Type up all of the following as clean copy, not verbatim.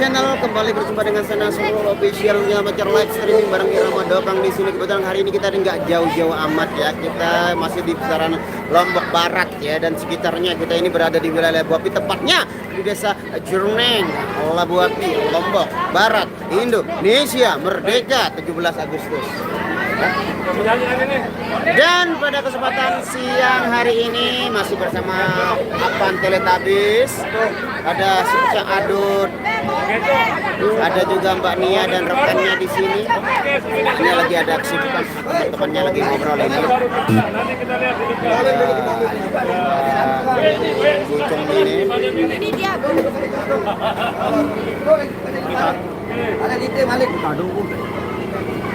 channel, kembali berjumpa dengan saya Nasrul officialnya Bacar live streaming bareng Irama Dokang di sini. Kebetulan hari ini kita nggak jauh-jauh amat ya, kita masih di kisaran Lombok Barat ya dan sekitarnya. Kita ini berada di wilayah Labu Api, tepatnya di desa Jerneng, Labu Api, Lombok Barat, Indonesia Merdeka 17 Agustus. Dan pada kesempatan siang hari ini masih bersama Apan Teletabis, ada Suca Adut, ada juga Mbak Nia dan rekannya di sini. Ini lagi ada kesibukan, teman-temannya lagi ngobrol ini. Bucung ini. Ini dia. Ada di tim Malik.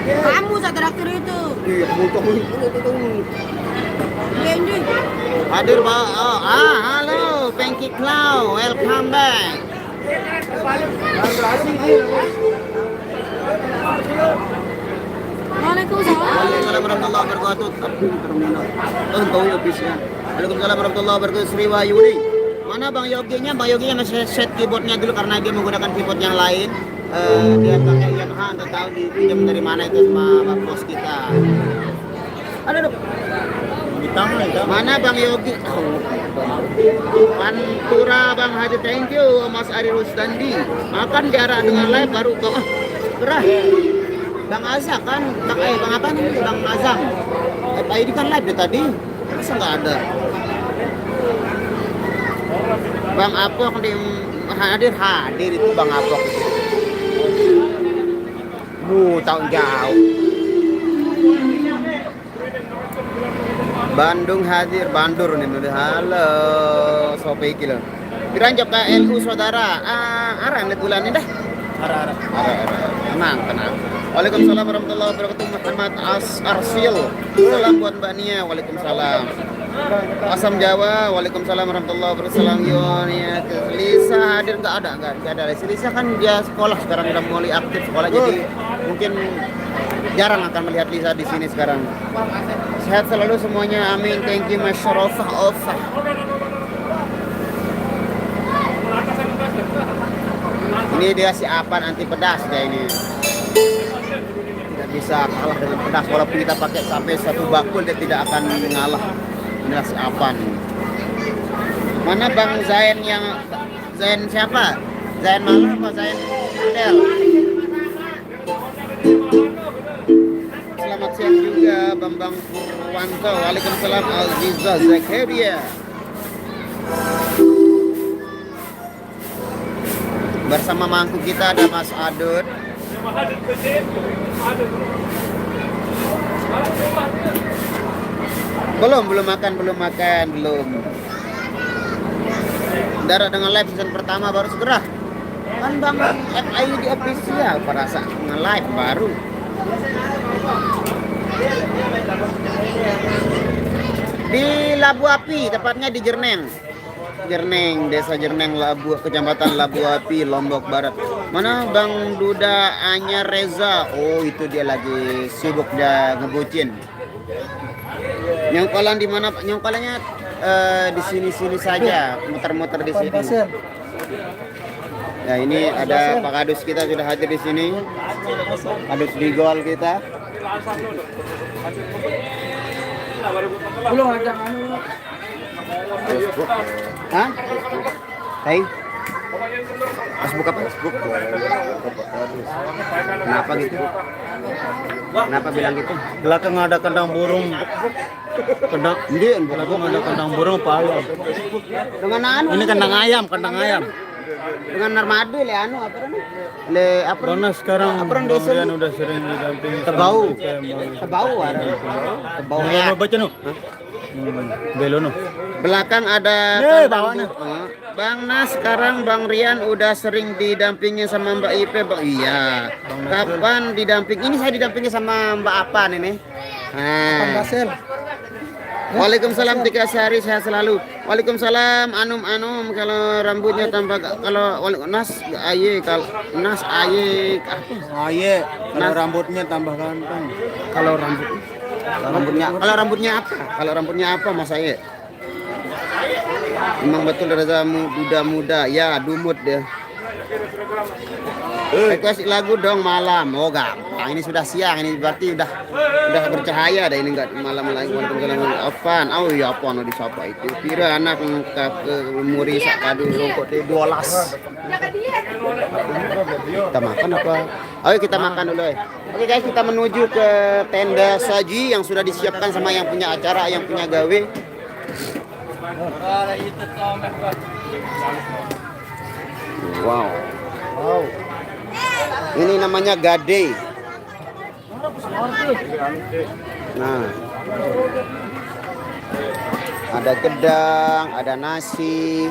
Kamu saat traktor itu. Iya, bucung ini. Benji. Hadir Pak. Halo, Panky Cloud, welcome back. Waalaikumsalam. Waalaikumsalam warahmatullahi wabarakatuh. Tahu ya bisnya. Waalaikumsalam warahmatullahi wabarakatuh. Sri Wahyudi. Mana Bang Yoginya? Bang Yoginya masih set keyboardnya dulu karena dia menggunakan keyboard yang lain. Dia pakai Yamaha, nggak tahu dipinjam dari mana itu sama Bang Bos kita. Ada dong. Mana Bang Yogi? Pantura Bang Haji, thank you Mas Ari Rustandi. Makan jarak dengan live baru kok. Gerah. Bang Azam kan, Bang apa nih? Bang Azam. Ini kan live dari tadi. Masa nggak ada? Bang Apok di hadir itu Bang Apok itu. Tahu jauh. Bandung hadir, Bandur nih. Halo, sopi kilo. Piranjak ke LU saudara. Arang lihat bulan ini dah. Ara. Tenang. Waalaikumsalam warahmatullahi wabarakatuh. Muhammad Arsil. Salam buat Mbak Nia. Waalaikumsalam. Asam Jawa. Waalaikumsalam warahmatullahi wabarakatuh. Salam Yonia. Lisa hadir nggak ada. Lisa kan dia sekolah sekarang, udah mulai aktif sekolah, jadi mungkin jarang akan melihat Lisa di sini sekarang. Sehat selalu semuanya, amin. Thank you Mas Syarofah. Ini dia si Apan anti pedas dia ini. Tidak bisa kalah dengan pedas, walaupun kita pakai sampai satu bakul dia tidak akan ngalah. Inilah si Apan. Mana Bang Zain siapa? Zain Malah apa Zain Del? Selamat siang juga Bambang Purwanto. Waalaikumsalam Aziza Zakaria. Bersama mangku kita ada Mas Adut. Belum makan. Darat dengan live season pertama baru segera. Kan Bang FI di official perasa nge-live baru. Di Labu Api, tepatnya di Jerneng, Desa Jerneng, Kecamatan Labu Api, Lombok Barat. Mana Bang Duda Anya Reza? Oh, itu dia lagi sibuk dia ngebucin. Nyongkolan di mana Pak? Nyongkolannya di sini saja, muter-muter di sini. Ya, ini ada Pak Kadus kita sudah hadir di sini. Kadus di gol kita. Belum ada Hah? Hai. Facebook apa? Facebook. Kenapa gitu? Kenapa bilang gitu? belakang ada kandang burung. Belakang ada kandang burung apa ayam? Dengan anu? Ini kandang ayam. Dengan narmadu le anu apa namanya? Le apa? Karena sekarang Apron desa Bang Rian udah sering didampingi Tebau. Tebau Ya. baca no. Belono. Belakang ada bawahnya. Bang Nas, sekarang Bang Rian udah sering didampingi sama Mbak Ipe, Bang. Iya. Kapan didamping? Ini saya didampingi sama Mbak Apan ini. Nah. Waalaikumsalam Tika Sari, sehat selalu. Waalaikumsalam Anum kalau rambutnya tambah kalau Nas aye kalau Nas aye apa? Aye, kalau rambutnya tambah ganteng. Kalau rambutnya apa? Kalau rambutnya apa Mas Aye? Memang betul Reza muda, ya dumut dia. Request lagu dong malam. Oh gampang, ini sudah siang, ini berarti udah bercahaya dah ini enggak malam lagi. Waalaikumsalam. Apaan? Oh iya apaan di sapa itu. Kira anak ke muri sak kadu rokok de 12. Kita makan apa? Ayo kita makan dulu. Oke guys, kita menuju ke tenda saji yang sudah disiapkan sama yang punya acara, yang punya gawe. Wow. Ini namanya gade. Nah, ada gedang, ada nasi.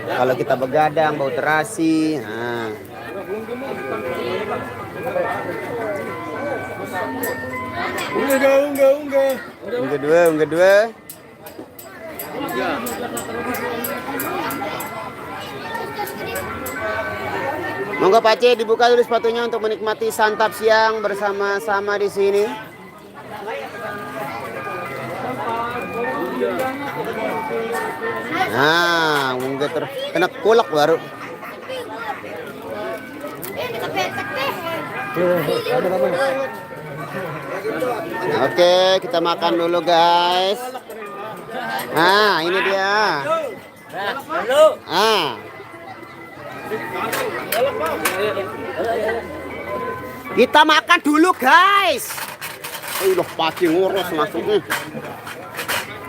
Kalau kita begadang bau terasi. Nah. Unggah dua. Monggo Pak C dibuka dulu sepatunya untuk menikmati santap siang bersama-sama di sini. Nah, monggo kena kolak baru. Oke, kita makan dulu guys. Nah, ini dia. Ah. Kita makan dulu guys. Udah Pace ngurus langsung.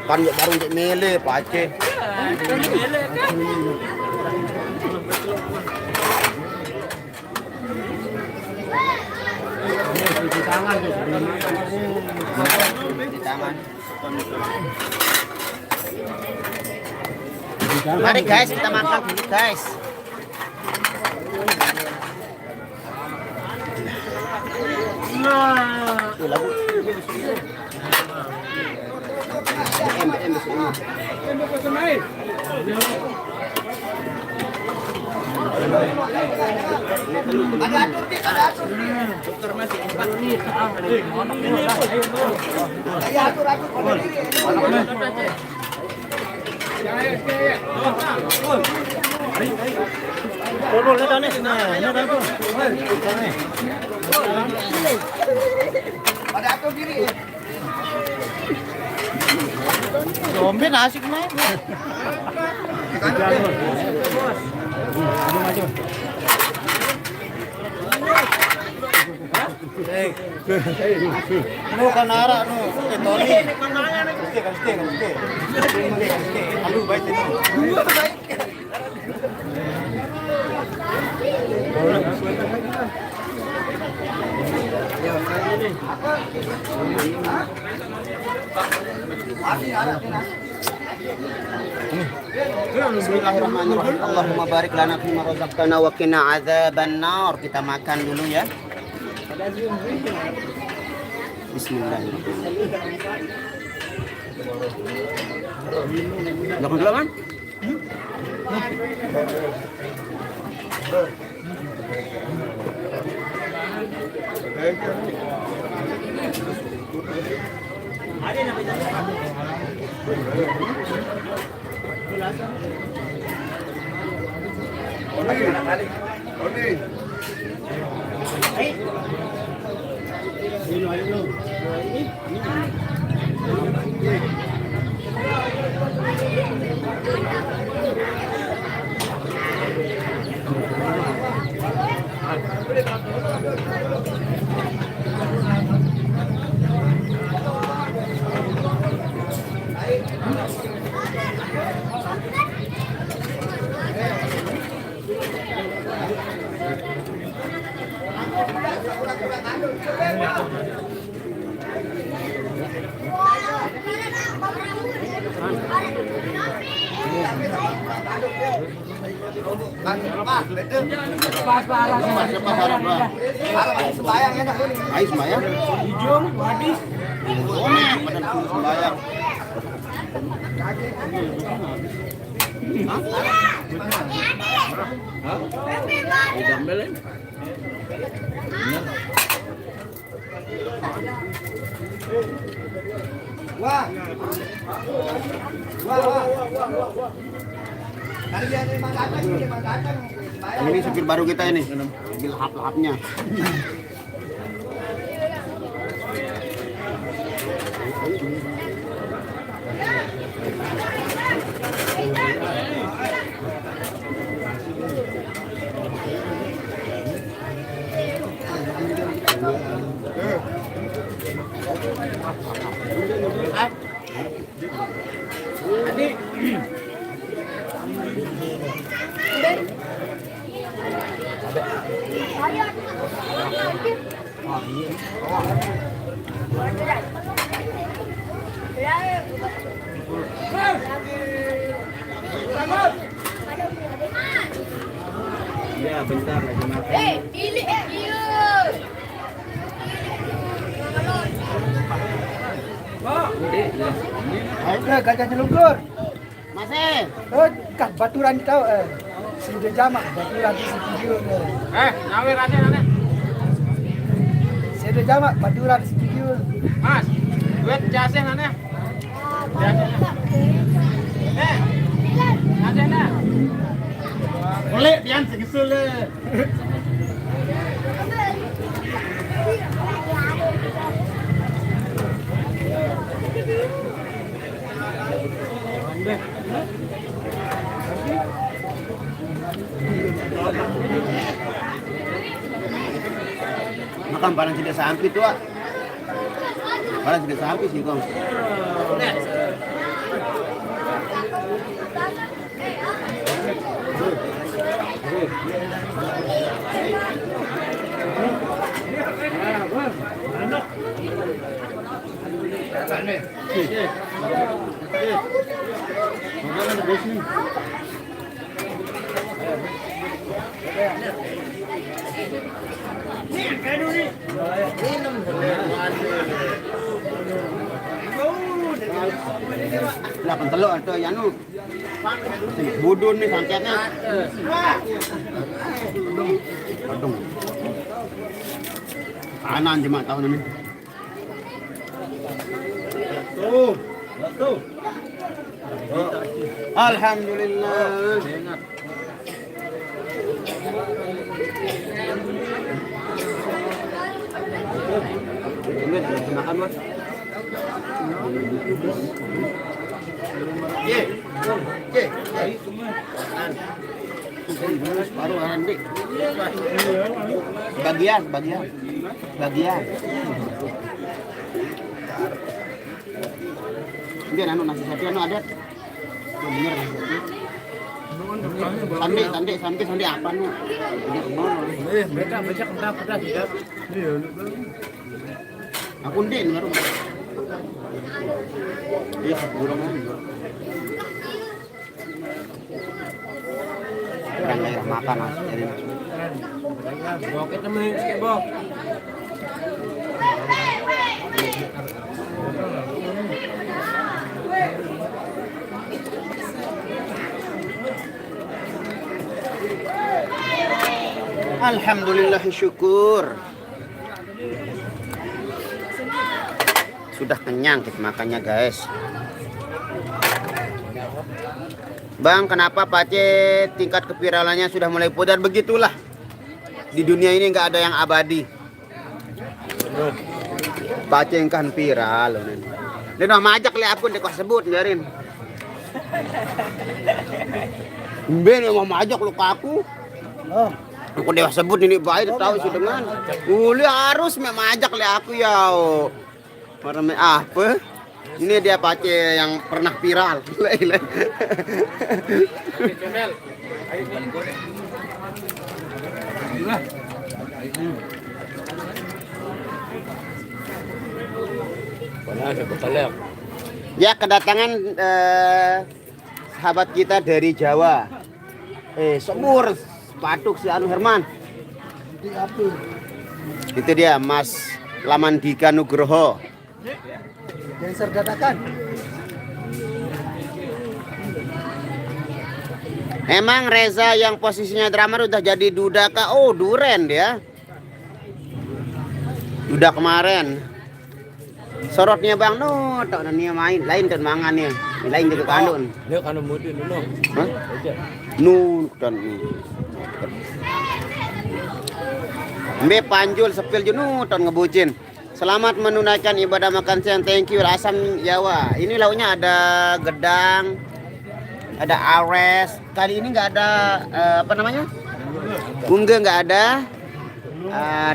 Kan ya baru untuk mele Pace. Di tangan. Mari guys, kita makan dulu guys. Tuh lagu. Dokter masih 4 menit. Dompet asik main. Nu kanara nu Tony. Kaste. Alu baik ini. Bismillahirrahmanirrahim. Allahumma barik lana fima razaqtana wa qina adzabannar. Kita makan dulu ya. Bismillahirrahmanirrahim. Jangan dulu kan? Sembayang ya, ayo sembayang. Hijau, habis. Badan sembayang. Wah. Ini supir baru kita ini, mobil lahap-lahapnya. Ya, bentar lagi makan. Ini iya. Ayo gajah jelungkur. Masih. Oh, kah baturan tahu sudah jamak baturan di studio. Nawir aja nanti. Sudah jamak baturan di studio. Mas, duit jasih nanti. Ada nak. Boleh pian segisul le. Makan paling tidak sampai tuh. Paling tidak sampai sih kong. Delapan telur atau yanu budun nih sangketnya. Aduh. Kanan jemaah tahun ini. Tuh. Alhamdulillah. Makan buat. Baru nanti. Bagian. Dia anu nasi sapi anu adat. Bener. Sandi apa nu? Mereka banyak kenapa tidak? Aku ndin baru. Iya, burung aja. Kurang daerah makan jadi. Oke temen, bok. Alhamdulillah syukur. Sudah kenyang kita makannya guys. Bang, kenapa Pace tingkat keviralannya sudah mulai pudar? Begitulah. Di dunia ini nggak ada yang abadi. Pace kan viral. Dia mau majak le akun dek sebut biarin. Ben mau majak lu ke aku. Oh, Aku dewa sebut ini baik tahu sih dengan. Uli harus memajak le aku ya. Marame apa? Ini dia Pace yang pernah viral. Ya, kedatangan sahabat kita dari Jawa. Semur patuk si Anu Herman. di api. Itu dia Mas Lamandika Nugroho. Dancer dadakan. Emang Reza yang posisinya drummer udah jadi duda kah? Oh, duren dia. Duda kemarin. Sorotnya Bang no, tak nia main lain kan mangannya. Lain juga kandun. Dia kan mudin dulu. Hah? dan Mbe Panjul sepil jenu ton ngebucin. Selamat menunaikan ibadah makan siang. Thank you. Asam Jawa. Ini lauknya ada gedang, ada ares. Kali ini nggak ada apa namanya? Bunga nggak ada.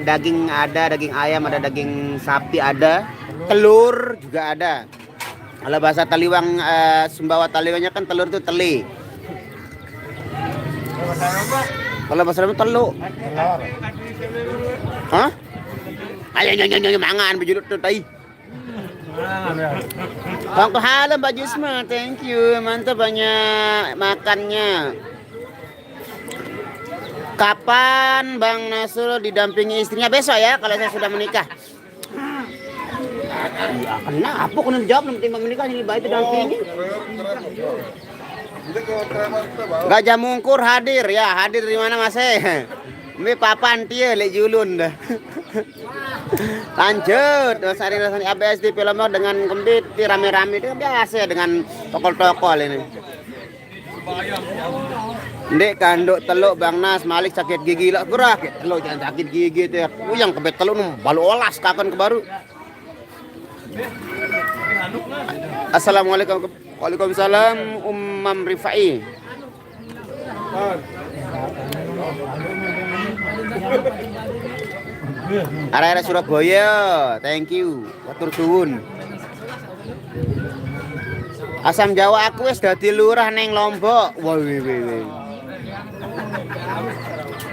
Daging ada, daging ayam ada, daging sapi ada, telur juga ada. Kalau bahasa Taliwang Sumbawa Taliwangnya kan telur itu teli. Kalau bahasa Sunda telu. Hah? Ayo mangan bejuluk tuh tai. Bang Pahala Mbak Jusma, thank you. Mantap banyak makannya. Kapan Bang Nasrul didampingi istrinya? Besok ya kalau saya sudah menikah. Ya, kenapa aku jawab belum timbang menikah ini baik itu dampingi. Gajah Mungkur hadir ya, hadir di mana Mas? Ini papan dia lek julun dah. Lanjut, sari ABS di film dengan kembit di rame-rame itu biasa dengan tokol-tokol ini. Ndek kanduk teluk Bang Nas Malik sakit gigi lah gerak teluk jangan sakit gigi tuh. Yang kebet teluk balu olas kapan ke baru. Assalamualaikum. Waalaikumsalam Ummam Rifai. Arah-arah Surabaya, thank you. Matur suwun. Asam Jawa aku wis dadi lurah neng Lombok. Wah,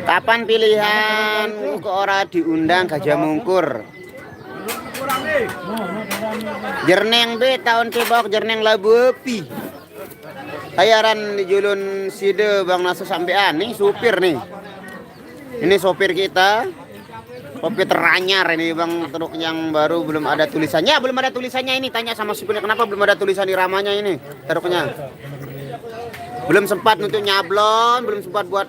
kapan pilihan kok ora diundang Gajah Mungkur? Jerneng be tahun kebok jerneng labu api. Tayaran di Julun Side Bang Nasu sampean nih supir nih. Ini sopir kita. Sopir teranyar ini Bang truk yang baru belum ada tulisannya. Belum ada tulisannya ini tanya sama supirnya kenapa belum ada tulisan di ramanya ini truknya. Belum sempat untuk nyablon, belum sempat buat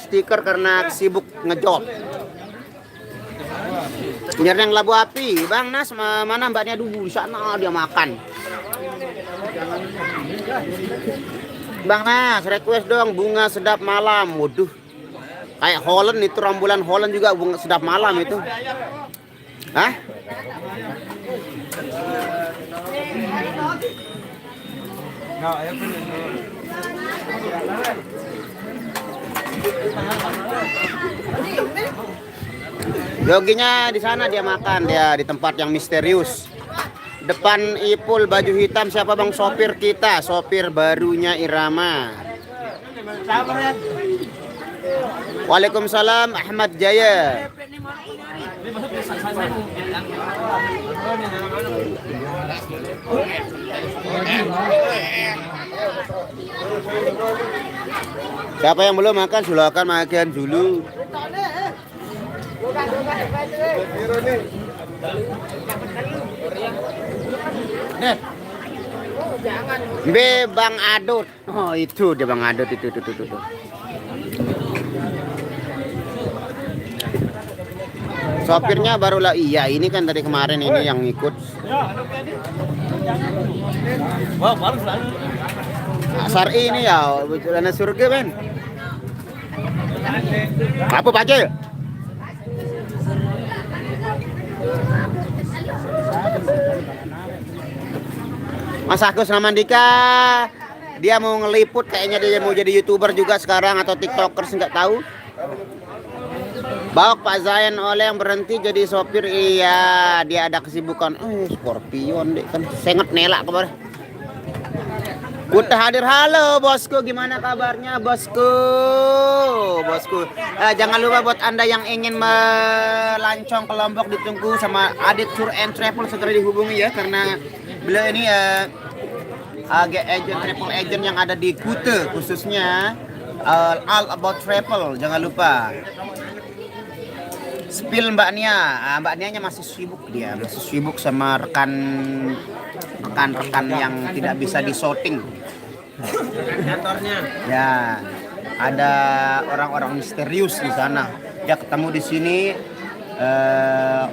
stiker karena sibuk ngejob. Nyereng labu api, Bang Nas mana mbaknya dulu di sana dia makan. Bang Nas request dong bunga sedap malam. Waduh, kayak Holland itu rambulan Holland juga bunga sedap malam itu. Hah? Yoginya di sana dia makan dia di tempat yang misterius. Depan Ipul baju hitam siapa Bang? Sopir kita, sopir barunya Irama. Waalaikumsalam Ahmad Jaya. Siapa yang belum makan silakan makan dulu. Be Bang Adut. Oh itu dia Bang Adut itu. Sopirnya barulah iya ini kan dari kemarin ini yang ikut. Sari ini ya bulan surga Ben. Apa pakai? Mas Agus Ramandika dia mau ngeliput kayaknya dia mau jadi YouTuber juga sekarang atau TikTokers nggak tahu. Bawak Pak Zain oleh yang berhenti jadi sopir iya dia ada kesibukan. Scorpion deh kan senget nelak kemarin. Kuta hadir halo bosku gimana kabarnya bosku. Jangan lupa buat anda yang ingin melancong ke Lombok ditunggu sama Adit Tour and Travel segera dihubungi ya karena beliau ini agent travel agent yang ada di Kuta khususnya All About Travel jangan lupa. Spill Mbak Nia, Mbak Nianya masih sibuk sama rekan-rekan yang tidak bisa disorting. Ya, ada orang-orang misterius di sana. Dia ketemu di sini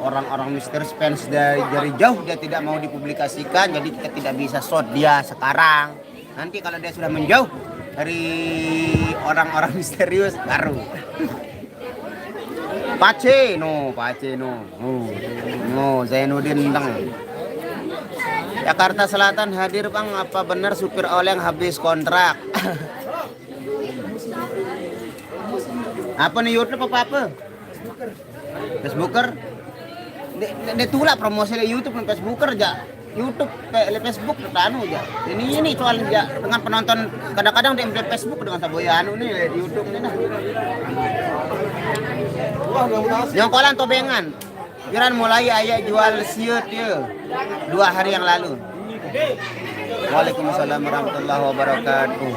orang-orang misterius fans dari jauh dia tidak mau dipublikasikan, jadi kita tidak bisa shot dia sekarang. Nanti kalau dia sudah menjauh, dari orang-orang misterius baru. Pace no. Zainuddin Teng. Jakarta Selatan hadir Bang, apa benar supir oleng habis kontrak? Apa nih YouTube apa? Facebooker? Dia tulak promosi di YouTube dan Facebooker aja. YouTube, Facebook, anu aja. Ini soal ya dengan penonton kadang-kadang dia di Facebook dengan saboya anu nih di YouTube nih nah. Nyongkolan tobengan. Kiran mulai ayah jual siut ya 2 hari yang lalu. Waalaikumsalam warahmatullahi wabarakatuh.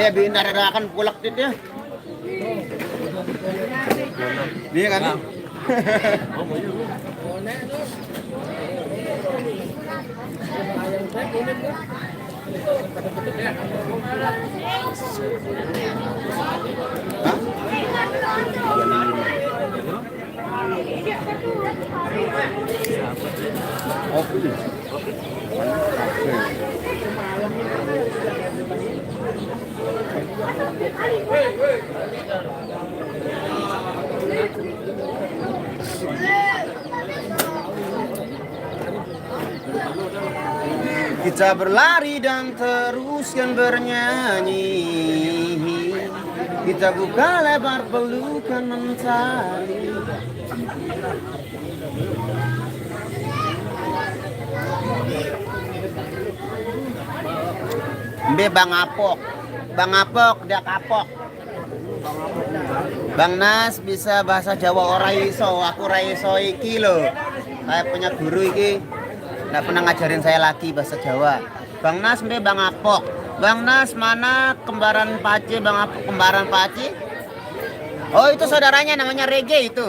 Bina akan pulak dia. Dia kan? Kita berlari dan teruskan bernyanyi. Kita buka lebar pelukan mentari. Bang Apok dia kapok. Bang Nas bisa bahasa Jawa ora iso, aku ora iso iki lho. Saya punya guru iki nggak pernah ngajarin saya lagi bahasa Jawa. Bang Nas Bang Apok. Bang Nas mana kembaran Pace? Bang Apok kembaran Pace? Oh itu saudaranya namanya Rege itu.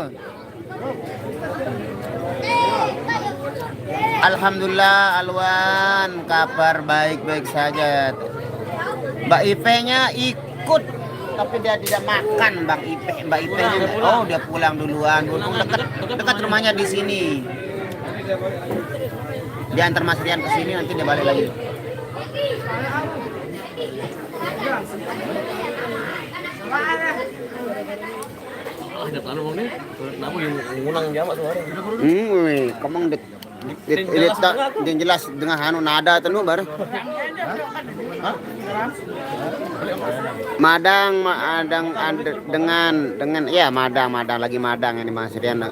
Alhamdulillah Alwan kabar baik-baik saja. Mbak Ipe-nya ikut tapi dia tidak makan Mbak Ipe-nya. Oh dia pulang duluan. Dekat rumahnya di sini. Dia antar Mas Rian ke sini nanti dia balik lagi. Kenapa yang ngulang Jawa suara? Kamang yang jelas dengan anu nada tenu baru. Madang dengan ya madang lagi madang ini Mas Rian.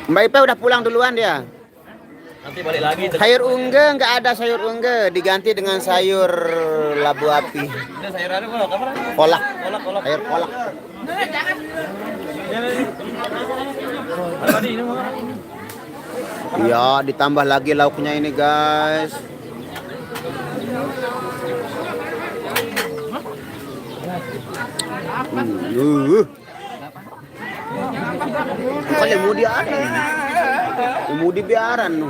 Mbak Ipe udah pulang duluan dia. Nanti balik lagi. Sayur ungge nggak ada sayur ungge, diganti dengan sayur labu api. Ini sayur apa? Kolak. Kolak. Sayur kolak. Iya, ditambah lagi lauknya ini guys. Kalau mau diaran, mau dibiaran nu.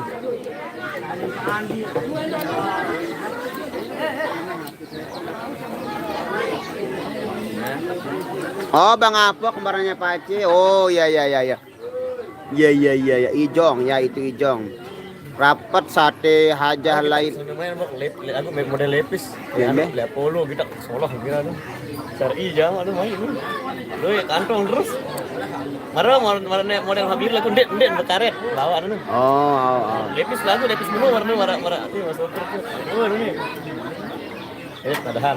Oh Bang Apok kembarannya Pace. Oh ya. Iya, Ijong ya itu Ijong. Rapat sate hajah lain. Aku model lepis. Ya, lihat polo kita Solo kira tuh. Cari jam aduh main. Lu ya kantong terus. Marah model habis lagu ndek berkaret bawa anu. Oh. Lepis mulu warna itu masuk terus. Oh ini. Padahal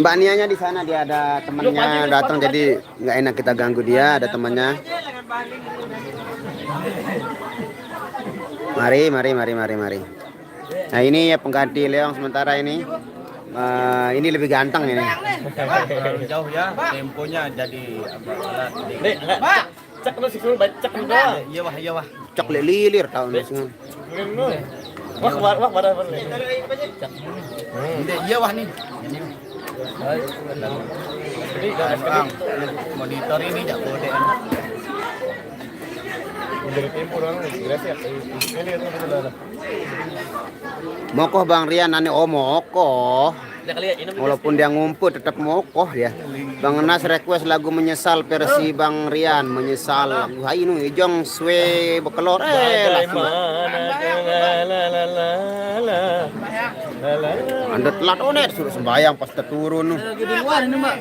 Mbak Nianya di sana dia ada temannya datang jadi nggak enak kita ganggu dia, ada temannya. Mari. Nah ini ya pengganti Leong sementara ini. Ini lebih ganteng ini. Jauh ya, temponya jadi Nek, enggak. Cek lu sih cek udah. Iya wah. Cek lilir tahun ini. Wah pada. Iya wah nih. Ini Bang, monitor ini jak kode. Dari tempur orang gracias. Ini itu betul. Mokoh Bang Rian ane mokoh. Ya kali ya ini Walaupun dia ngumpul tetap mokoh dia. Bang Nas request lagu menyesal versi Bang Rian menyesal lagu hayu ijong swe bekelor Anda telat onet suruh sembayang pas terturun. Lagi di luar ini, Mbak.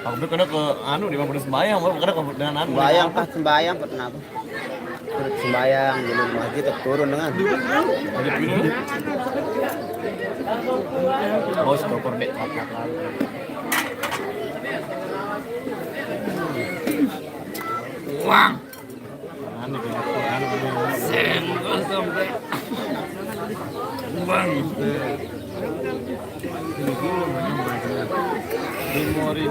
Aku kena ke anu di mana sembayang, karena ke dengan anu. Sembayang pas sembayang pernah aku. Turut sembayang dulu di masjid terturun dengan. Lagi pilih. Bos dokter dek. Wang. Anu anu. Senggol sampai. Bang. Memori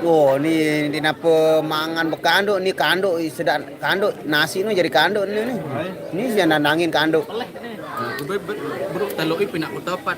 Wow, ni napa mangan bekanduk ni kanduk sedap kanduk nasi nu jadi kanduk ni. Ni sih nandangin kanduk. Bro, telok ipi nak kutopat.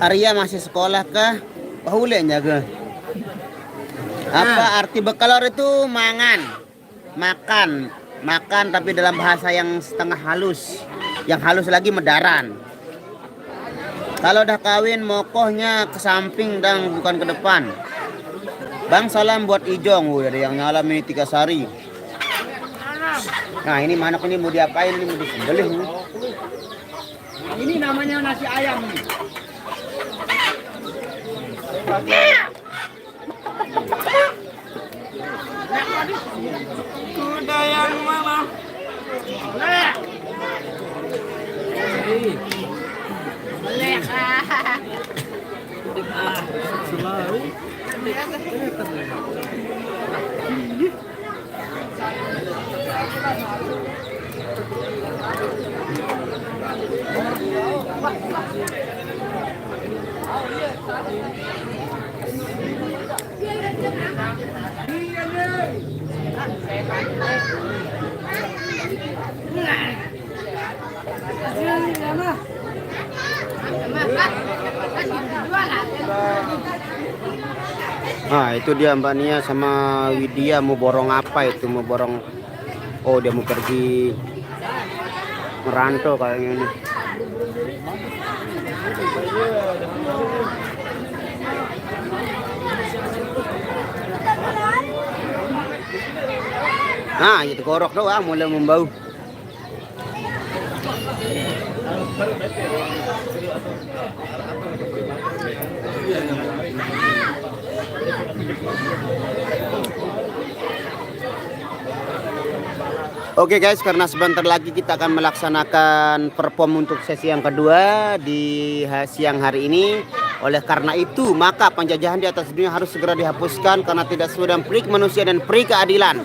Arya masih sekolah kah? Bahule jaga. Apa arti bekalor itu mangan, makan tapi dalam bahasa yang setengah halus, yang halus lagi medaran. Kalau udah kawin mokohnya ke samping dan bukan ke depan. Bang salam buat Ijong, dari yang nyalam ini 3 sari. Nah ini mana ini mau diapain ini mau disembelih nih. Ini namanya nasi ayam nih. Kuda yang mana? Boleh. Nah itu dia Mbak Nia sama Widya mau borong apa itu, mau borong, oh dia mau pergi merantau kayaknya ini. Nah itu korok doang mulai membau. Oke guys, karena sebentar lagi kita akan melaksanakan perform untuk sesi yang kedua di siang hari ini. Oleh karena itu, maka penjajahan di atas dunia harus segera dihapuskan karena tidak sesuai dengan peri manusia dan peri keadilan.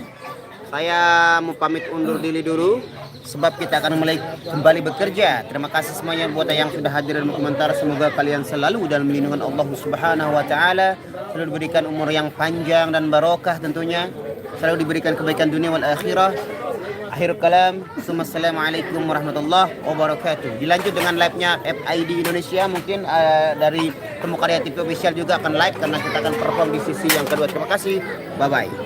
Saya mau pamit undur diri dulu sebab kita akan mulai kembali bekerja. Terima kasih semuanya buat yang sudah hadir dan komentar. Semoga kalian selalu dalam lindungan Allah Subhanahu wa taala, selalu diberikan umur yang panjang dan barokah tentunya, selalu diberikan kebaikan dunia wal akhirah. Akhirul kalam, assalamualaikum warahmatullahi wabarakatuh. Dilanjut dengan live-nya FID Indonesia, mungkin dari Temu Karya TV Official juga akan live karena kita akan perform di sisi yang kedua. Terima kasih, bye-bye.